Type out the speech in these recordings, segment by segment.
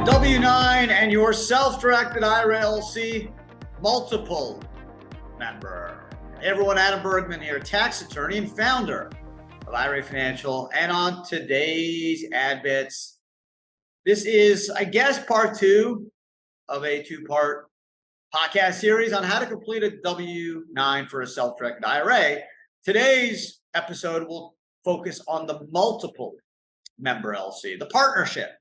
W-9 and your self-directed IRA LLC multiple member. Hey everyone, Adam Bergman here, tax attorney and founder of IRA Financial. And on today's AdBits, this is, I guess, part two of a two-part podcast series on how to complete a W-9 for a self-directed IRA. Today's episode will focus on the multiple member LLC, the partnership.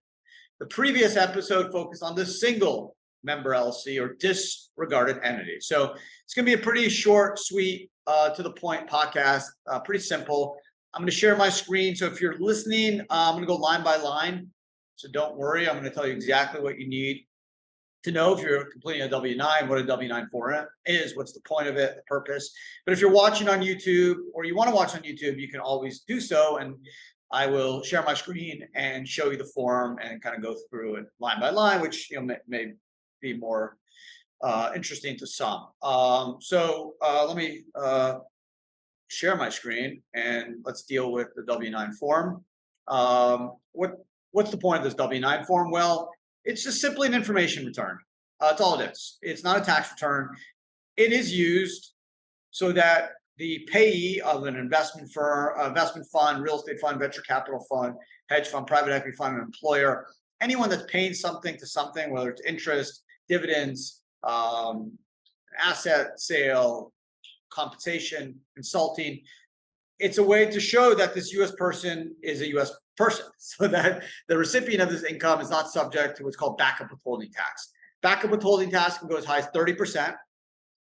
The previous episode focused on the single member LLC or disregarded entity. So it's going to be a pretty short, sweet, to the point podcast, pretty simple. I'm going to share my screen. So if you're listening, I'm going to go line by line. So don't worry. I'm going to tell you exactly what you need to know if you're completing a W-9, what a W-9 form is, what's the point of it, the purpose. But if you're watching on YouTube or you want to watch on YouTube, you can always do so. And I will share my screen and show you the form and kind of go through it line by line, which may be more interesting to some. Let me share my screen and let's deal with the W-9 form. What's the point of this W-9 form? Well, it's just simply an information return. That's all it is. It's not a tax return. It is used so that the payee of an investment firm, investment fund, real estate fund, venture capital fund, hedge fund, private equity fund, an employer, anyone that's paying something to something, whether it's interest, dividends, asset sale, compensation, consulting, it's a way to show that this U.S. person is a U.S. person, so that the recipient of this income is not subject to what's called backup withholding tax. Backup withholding tax can go as high as 30%,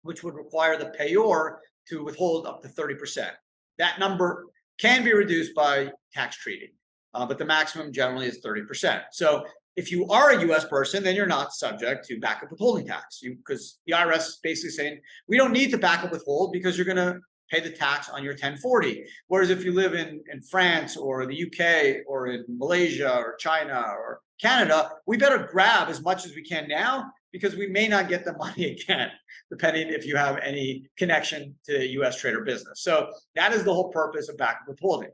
which would require the payor to withhold up to 30%. That number can be reduced by tax treaty, but the maximum generally is 30%. So if you are a U.S. person, then you're not subject to backup withholding tax, because the IRS is basically saying, we don't need to backup withhold because you're going to pay the tax on your 1040. Whereas if you live in France or the UK or in Malaysia or China or Canada, we better grab as much as we can now, because we may not get the money again, depending if you have any connection to U.S. trade or business. So that is the whole purpose of backup withholding.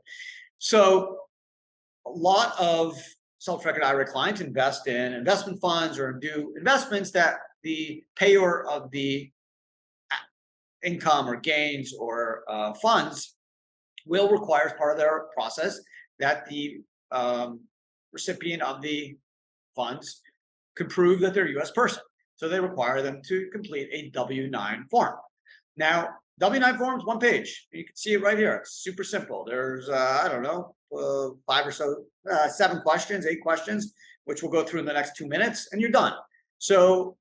So a lot of self-directed IRA clients invest in investment funds or do investments that the payer of the income or gains or funds will require as part of their process that the recipient of the funds could prove that they're a U.S. person. So they require them to complete a W-9 form. Now, W-9 form is one page. You can see it right here. It's super simple. There's, I don't know, 5 or so, 7 questions, 8 questions, which we'll go through in the next 2 minutes, and you're done. So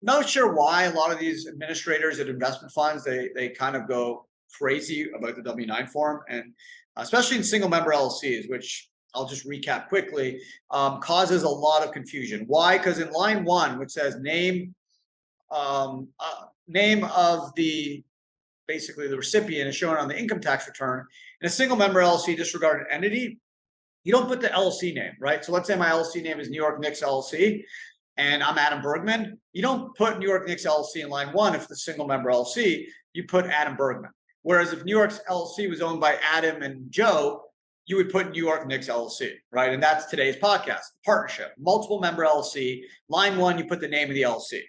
not sure why a lot of these administrators at investment funds, they kind of go crazy about the W-9 form, and especially in single member LLCs, which I'll just recap quickly, causes a lot of confusion. Why? Because in line 1, which says name of the, basically the recipient is shown on the income tax return, in a single member LLC disregarded entity, you don't put the LLC name, right? So let's say my LLC name is New York Knicks LLC, and I'm Adam Bergman. You don't put New York Knicks LLC in line 1 if it's a single member LLC, you put Adam Bergman. Whereas if New York LLC was owned by Adam and Joe, you would put New York Knicks LLC, right? And that's today's podcast, partnership, multiple member LLC. Line 1, you put the name of the LLC.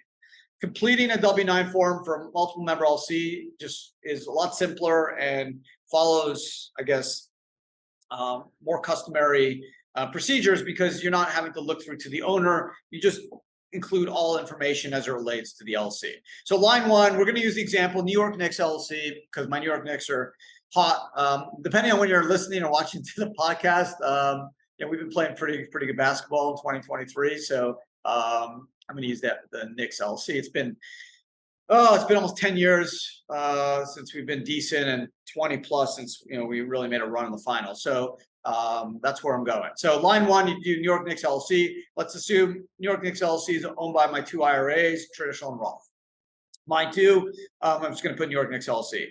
Completing a W-9 form for multiple member LLC just is a lot simpler and follows, I guess, more customary procedures, because you're not having to look through to the owner. You just include all information as it relates to the LLC. So line 1, we're going to use the example New York Knicks LLC, because my New York Knicks are hot. Depending on when you're listening or watching to the podcast, we've been playing pretty good basketball in 2023. So I'm going to use the Knicks LLC. It's been almost 10 years since we've been decent, and 20 plus since we really made a run in the final. So that's where I'm going. So line 1, you do New York Knicks LLC. Let's assume New York Knicks LLC is owned by my 2 IRAs, traditional and Roth. Line 2, I'm just going to put New York Knicks LLC.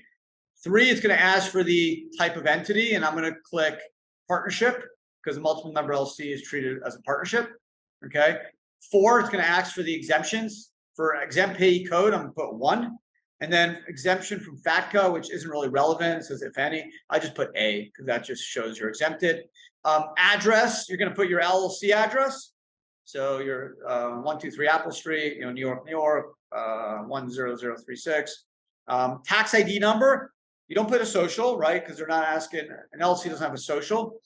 3, it's going to ask for the type of entity, and I'm going to click partnership, because a multiple member LLC is treated as a partnership. Okay. 4, it's going to ask for the exemptions. For exempt payee code, I'm going to put 1. And then exemption from FATCA, which isn't really relevant, it says if any. I just put A, because that just shows you're exempted. Address, you're going to put your LLC address. So you're 123 Apple Street, New York, New York, 10036. Tax ID number, you don't put a social, right? Because they're not asking, an LLC doesn't have a social.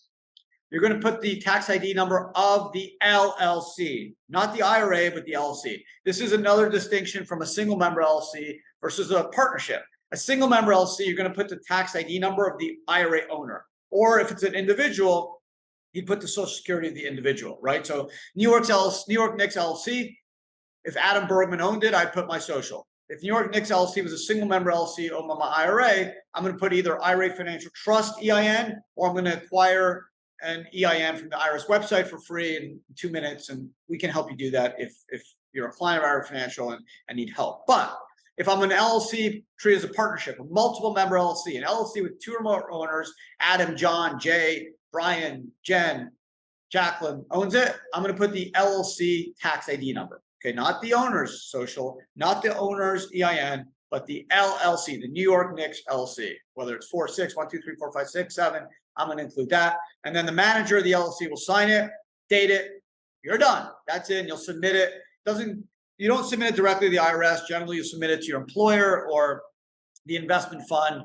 You're going to put the tax ID number of the LLC, not the IRA, but the LLC. This is another distinction from a single member LLC versus a partnership. A single member LLC, you're going to put the tax ID number of the IRA owner. Or if it's an individual, you put the social security of the individual, right? So New York Knicks LLC, if Adam Bergman owned it, I'd put my social. If New York Knicks LLC was a single member LLC owned by my IRA, I'm going to put either IRA Financial Trust EIN, or I'm going to acquire an EIN from the IRS website for free in 2 minutes, and we can help you do that if you're a client of IRA Financial and need help. But if I'm an LLC treated as a partnership, a multiple member LLC, an LLC with 2 or more owners, Adam, John, Jay, Brian, Jen, Jacqueline owns it, I'm going to put the LLC tax ID number. Okay, not the owner's social, not the owner's EIN, but the LLC, the New York Knicks LLC, whether it's 4, 6, 1, 2, 3, 4, 5, 6, 7, I'm going to include that. And then the manager of the LLC will sign it, date it. You're done. That's it. And you'll submit it. You don't submit it directly to the IRS. Generally, you submit it to your employer or the investment fund,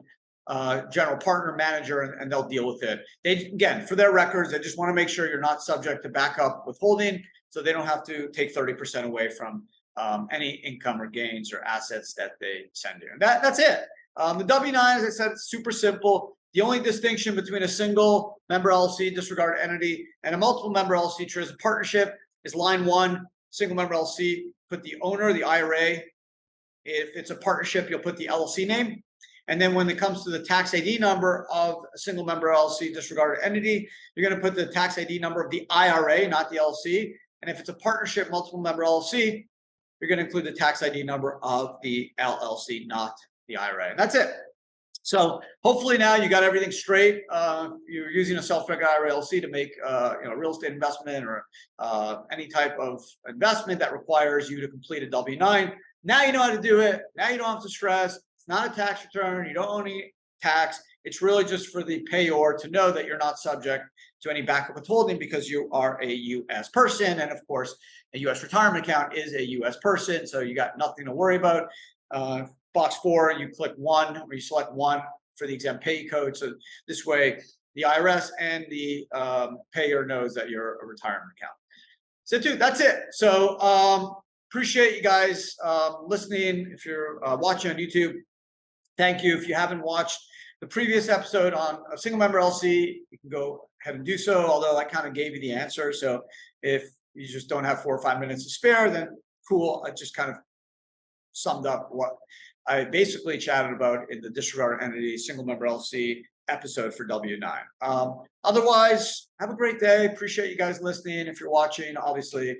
general partner, manager, and they'll deal with it. Again, for their records, they just want to make sure you're not subject to backup withholding, so they don't have to take 30% away from any income or gains or assets that they send you. And that's it. The W-9, as I said, it's super simple. The only distinction between a single member LLC, disregarded entity, and a multiple member LLC treated as a partnership is line 1, single member LLC, put the owner, the IRA. If it's a partnership, you'll put the LLC name. And then when it comes to the tax ID number of a single member LLC, disregarded entity, you're going to put the tax ID number of the IRA, not the LLC. And if it's a partnership, multiple member LLC, you're going to include the tax ID number of the LLC, not the IRA. And that's it. So hopefully now you got everything straight. You're using a self-directed IRA LLC to make a real estate investment or any type of investment that requires you to complete a W-9. Now you know how to do it. Now you don't have to stress. It's not a tax return. You don't owe any tax. It's really just for the payor to know that you're not subject to any backup withholding because you are a U.S. person. And of course, a U.S. retirement account is a U.S. person. So you got nothing to worry about. Box 4, you click 1, or you select 1 for the exempt pay code. So this way, the IRS and the payer knows that you're a retirement account. So dude, that's it. So appreciate you guys listening. If you're watching on YouTube, thank you. If you haven't watched the previous episode on a single member LLC, you can go ahead and do so, although I kind of gave you the answer. So if you just don't have 4 or 5 minutes to spare, then cool. I just kind of summed up what I basically chatted about in the disregarded entity single member LLC episode for W-9. Otherwise, have a great day. Appreciate you guys listening. If you're watching, obviously,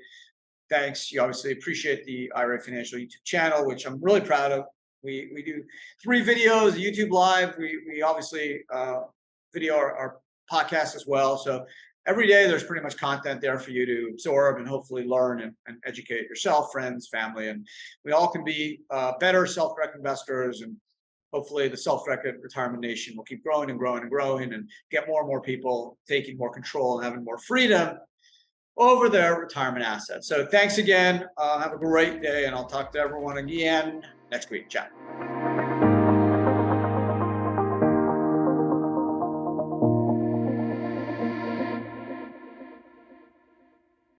thanks. You obviously appreciate the IRA Financial YouTube channel, which I'm really proud of. We do 3 videos, YouTube live. We obviously video our podcast as well. So every day there's pretty much content there for you to absorb and hopefully learn and educate yourself, friends, family, and we all can be better self-directed investors, and hopefully the self-directed retirement nation will keep growing and growing and growing and get more and more people taking more control and having more freedom over their retirement assets. So thanks again. Have a great day, and I'll talk to everyone again next week. Ciao.